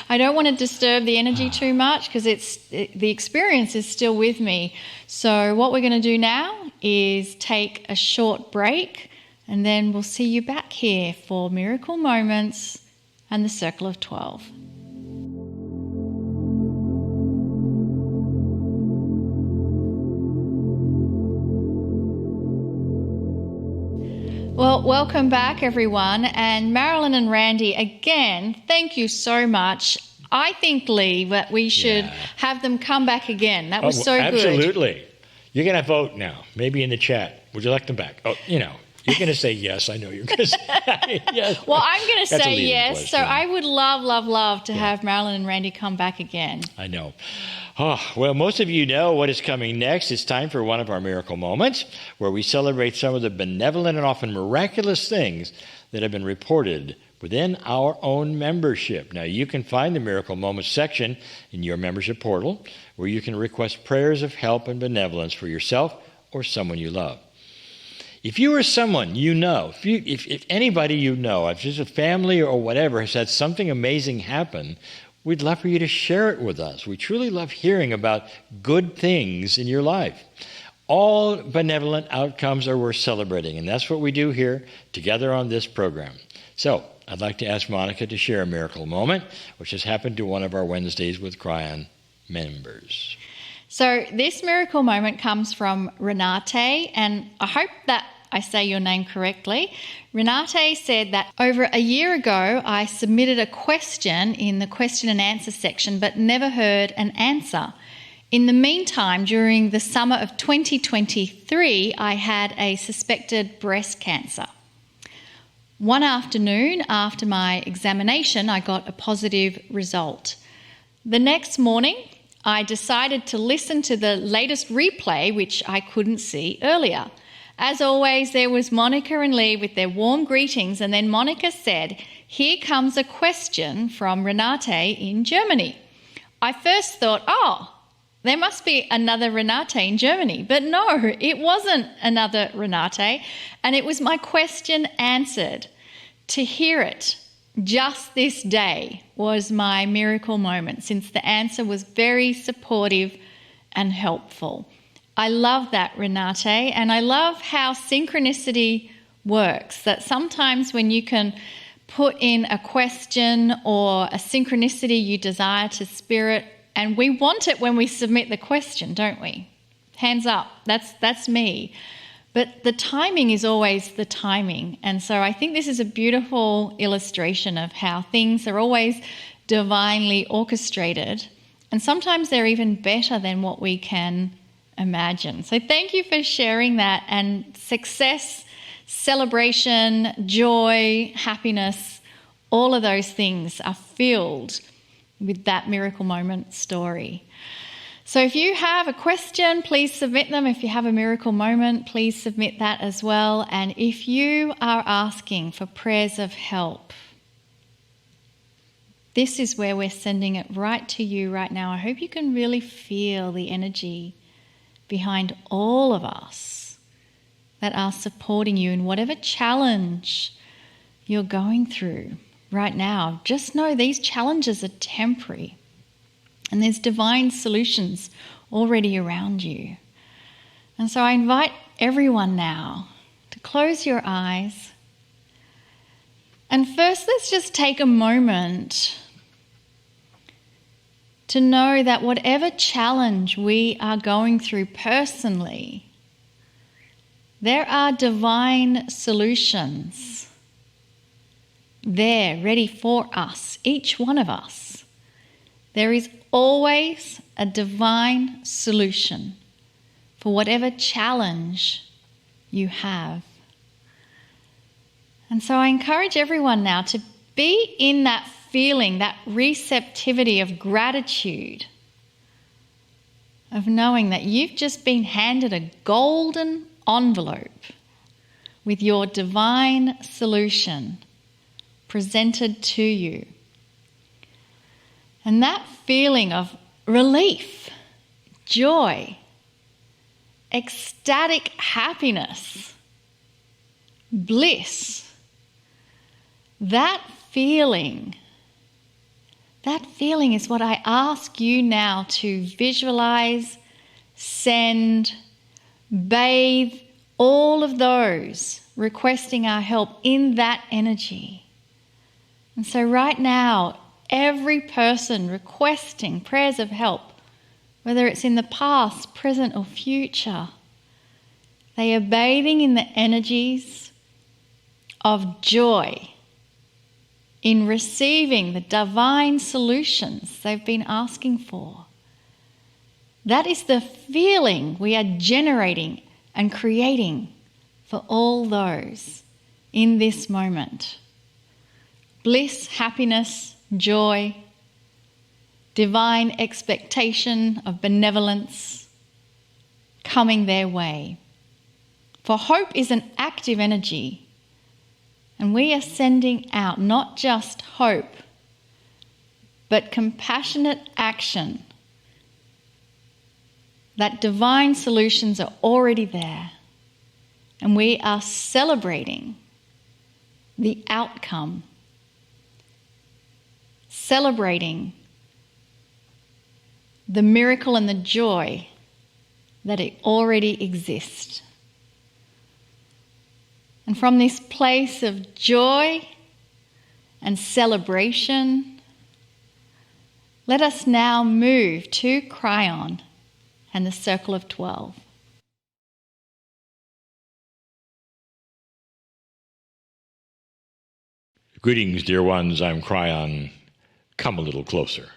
I don't want to disturb the energy too much because the experience is still with me. So what we're going to do now is take a short break, and then we'll see you back here for Miracle Moments and the Circle of 12. Well, welcome back, everyone. And Marilyn and Randy, again, thank you so much. I think, Lee, that we should have them come back again. That was so good. Absolutely. You're going to vote now, maybe in the chat. Would you like them back? Oh, you're going to say yes. I know you're going to say yes. Well, I'm going to say yes. Question. So I would love to have Marilyn and Randy come back again. I know. Oh, well, most of you know what is coming next. It's time for one of our miracle moments where we celebrate some of the benevolent and often miraculous things that have been reported within our own membership. Now, you can find the Miracle Moments section in your membership portal where you can request prayers of help and benevolence for yourself or someone you love. If you or someone you know, if anybody you know, if just a family or whatever has had something amazing happen, we'd love for you to share it with us. We truly love hearing about good things in your life. All benevolent outcomes are worth celebrating, and that's what we do here together on this program. So I'd like to ask Monica to share a miracle moment, which has happened to one of our Wednesdays with Kryon members. So this miracle moment comes from Renate, and I hope that I say your name correctly. Renate said that over a year ago, I submitted a question in the question and answer section, but never heard an answer. In the meantime, during the summer of 2023, I had a suspected breast cancer. One afternoon after my examination, I got a positive result. The next morning, I decided to listen to the latest replay, which I couldn't see earlier. As always, there was Monica and Lee with their warm greetings, and then Monica said, "Here comes a question from Renate in Germany." I first thought, there must be another Renate in Germany. But no, it wasn't another Renate, and it was my question answered. To hear it just this day was my miracle moment, since the answer was very supportive and helpful. I love that, Renate, and I love how synchronicity works, that sometimes when you can put in a question or a synchronicity you desire to spirit, and we want it when we submit the question, don't we? Hands up, that's me. But the timing is always the timing, and so I think this is a beautiful illustration of how things are always divinely orchestrated, and sometimes they're even better than what we can imagine. So thank you for sharing that, and success, celebration, joy, happiness, all of those things are filled with that miracle moment story. So if you have a question, please submit them. If you have a miracle moment, please submit that as well. And if you are asking for prayers of help, this is where we're sending it right to you right now. I hope you can really feel the energy behind all of us that are supporting you in whatever challenge you're going through right now. Just know these challenges are temporary, and there's divine solutions already around you. And so I invite everyone now to close your eyes. And first, let's just take a moment to know that whatever challenge we are going through personally, there are divine solutions there ready for us, each one of us. There is always a divine solution for whatever challenge you have. And so I encourage everyone now to be in that feeling, that receptivity of gratitude, of knowing that you've just been handed a golden envelope with your divine solution presented to you. And that feeling of relief, joy, ecstatic happiness, bliss, that feeling That feeling is what I ask you now to visualize, send, bathe all of those requesting our help in that energy. And so right now, every person requesting prayers of help, whether it's in the past, present, or future, they are bathing in the energies of joy in receiving the divine solutions they've been asking for. That is the feeling we are generating and creating for all those in this moment. Bliss, happiness, joy, divine expectation of benevolence coming their way. For hope is an active energy, and we are sending out not just hope, but compassionate action, that divine solutions are already there, and we are celebrating the outcome, celebrating the miracle and the joy that it already exists. And from this place of joy and celebration, let us now move to Kryon and the circle of 12. Greetings, dear ones. I'm Kryon. Come a little closer.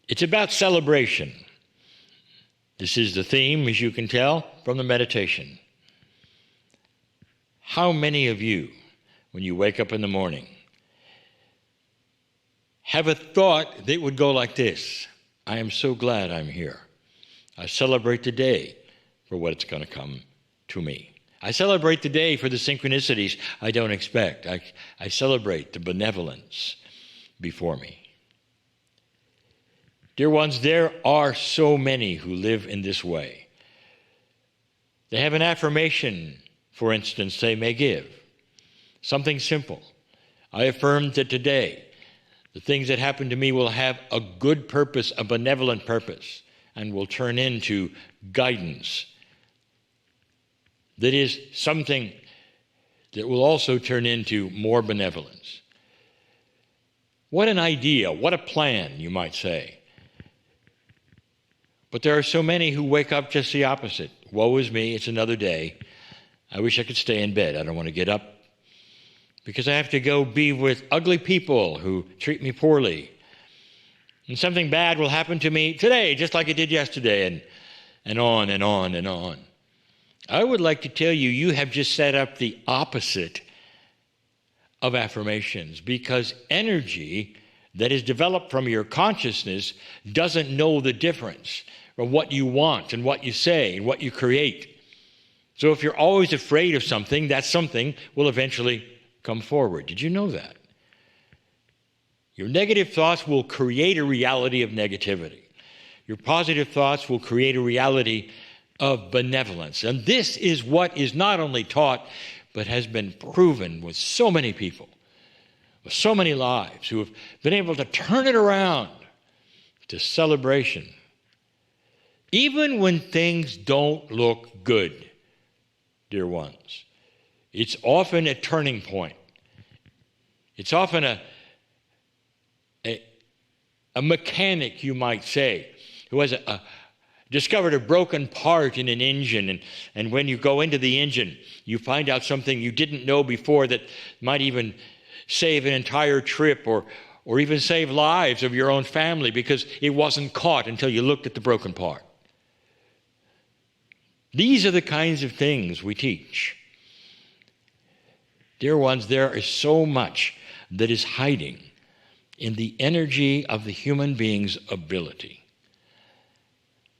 It's about celebration. This is the theme, as you can tell, from the meditation. How many of you, when you wake up in the morning, have a thought that would go like this: I am so glad I'm here. I celebrate the day for what's going to come to me. I celebrate the day for the synchronicities I don't expect. I celebrate the benevolence before me. Dear ones, there are so many who live in this way. They have an affirmation, for instance, they may give. Something simple. I affirm that today the things that happen to me will have a good purpose, a benevolent purpose, and will turn into guidance. That is something that will also turn into more benevolence. What an idea, what a plan, you might say. But there are so many who wake up just the opposite. Woe is me, it's another day. I wish I could stay in bed. I don't want to get up because I have to go be with ugly people who treat me poorly. And something bad will happen to me today, just like it did yesterday, and on and on and on. I would like to tell you, you have just set up the opposite of affirmations, because energy that is developed from your consciousness doesn't know the difference of what you want and what you say and what you create. So if you're always afraid of something, that something will eventually come forward. Did you know that? Your negative thoughts will create a reality of negativity. Your positive thoughts will create a reality of benevolence. And this is what is not only taught, but has been proven with so many people, with so many lives who have been able to turn it around to celebration. Even when things don't look good, dear ones, it's often a turning point. It's often a mechanic, you might say, who has discovered a broken part in an engine, and when you go into the engine, you find out something you didn't know before that might even save an entire trip or even save lives of your own family because it wasn't caught until you looked at the broken part. These are the kinds of things we teach. Dear ones, there is so much that is hiding in the energy of the human being's ability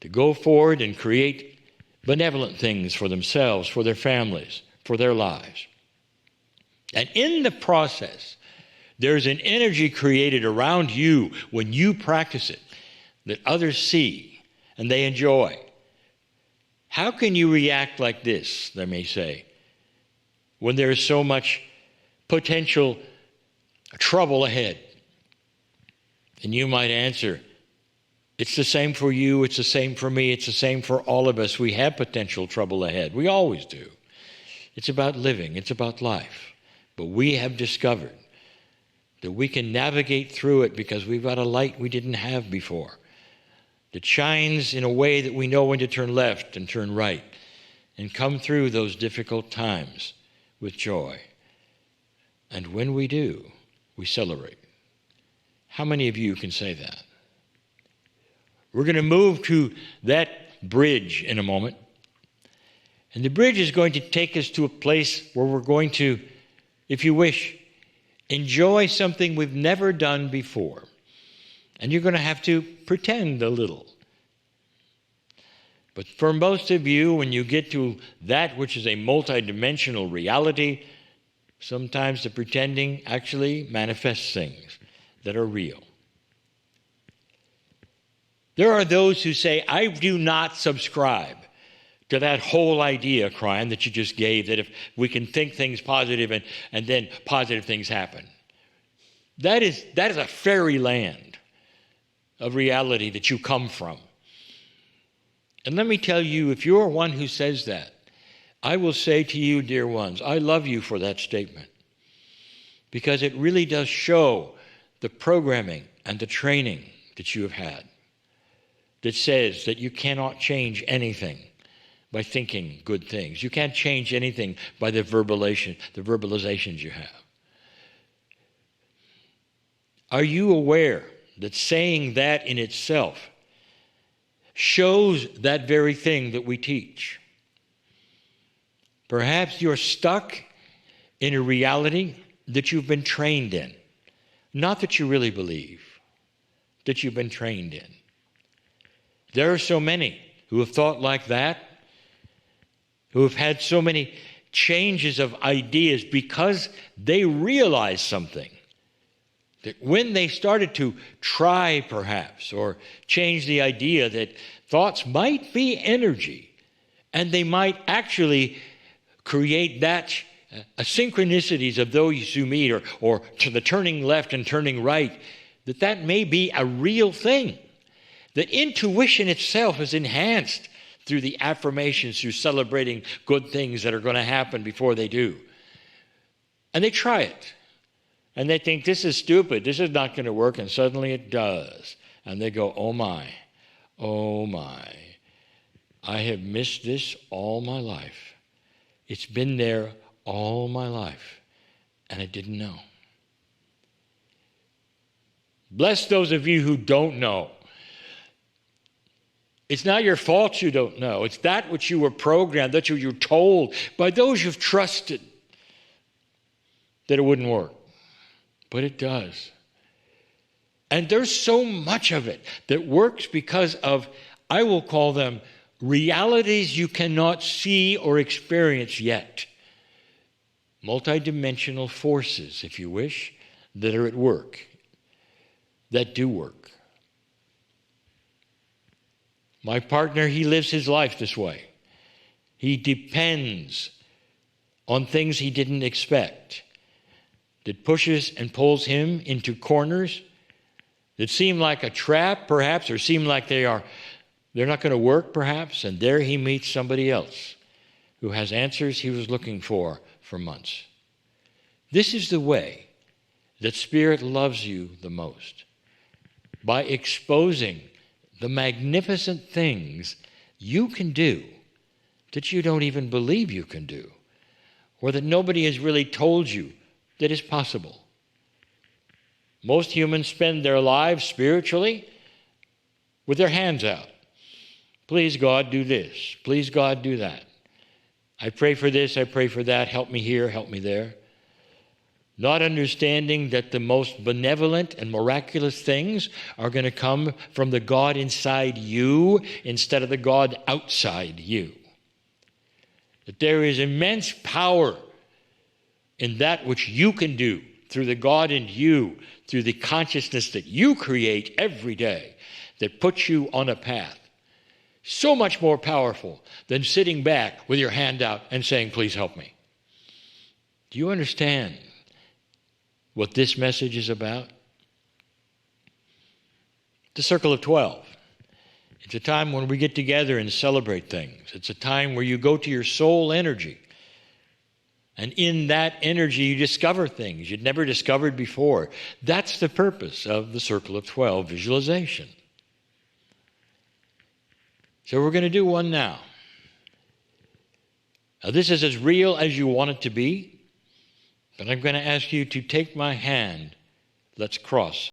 to go forward and create benevolent things for themselves, for their families, for their lives. And in the process, there's an energy created around you when you practice it that others see and they enjoy. How can you react like this, they may say, when there is so much potential trouble ahead. And you might answer, it's the same for you, it's the same for me, it's the same for all of us. We have potential trouble ahead. We always do. It's about living, it's about life. But we have discovered that we can navigate through it because we've got a light we didn't have before that shines in a way that we know when to turn left and turn right and come through those difficult times with joy. And when we do, we celebrate. How many of you can say that? We're going to move to that bridge in a moment. And the bridge is going to take us to a place where we're going to, if you wish, enjoy something we've never done before. And you're going to have to pretend a little. But for most of you, when you get to that which is a multidimensional reality, sometimes the pretending actually manifests things that are real. There are those who say, I do not subscribe to that whole idea, Kryon, that you just gave, that if we can think things positive and then positive things happen. That is a fairyland of reality that you come from. And let me tell you, if you're one who says that, I will say to you, dear ones, I love you for that statement. Because it really does show the programming and the training that you have had that says that you cannot change anything by thinking good things. You can't change anything by the verbalizations you have. Are you aware that saying that in itself shows that very thing that we teach? Perhaps you're stuck in a reality that you've been trained in. Not that you really believe, that you've been trained in. There are so many who have thought like that, who have had so many changes of ideas because they realized something. That when they started to try, perhaps, or change the idea that thoughts might be energy, and they might actually create that synchronicities of those you meet, or to the turning left and turning right, that may be a real thing. That intuition itself is enhanced through the affirmations, through celebrating good things that are going to happen before they do. And they try it. And they think, this is stupid, this is not going to work, and suddenly it does. And they go, oh my, I have missed this all my life. It's been there all my life, and I didn't know. Bless those of you who don't know. It's not your fault you don't know. It's that which you were programmed, that you were told by those you've trusted that it wouldn't work. But it does. And there's so much of it that works because of, I will call them, realities you cannot see or experience yet. Multidimensional forces, if you wish, that are at work, that do work. My partner, he lives his life this way. He depends on things he didn't expect, that pushes and pulls him into corners that seem like a trap, perhaps, or seem like they're not going to work, perhaps, and there he meets somebody else who has answers he was looking for months. This is the way that Spirit loves you the most, by exposing the magnificent things you can do that you don't even believe you can do, or that nobody has really told you that is possible. Most humans spend their lives spiritually with their hands out. Please, God, do this. Please, God, do that. I pray for this, I pray for that. Help me here, help me there. Not understanding that the most benevolent and miraculous things are going to come from the God inside you instead of the God outside you. That there is immense power in that which you can do through the God in you, through the consciousness that you create every day, that puts you on a path. So much more powerful than sitting back with your hand out and saying, please help me. Do you understand what this message is about? The Circle of 12. It's a time when we get together and celebrate things. It's a time where you go to your soul energy. And in that energy, you discover things you'd never discovered before. That's the purpose of the Circle of 12 visualization. So we're going to do one now. Now, this is as real as you want it to be, but I'm going to ask you to take my hand. Let's cross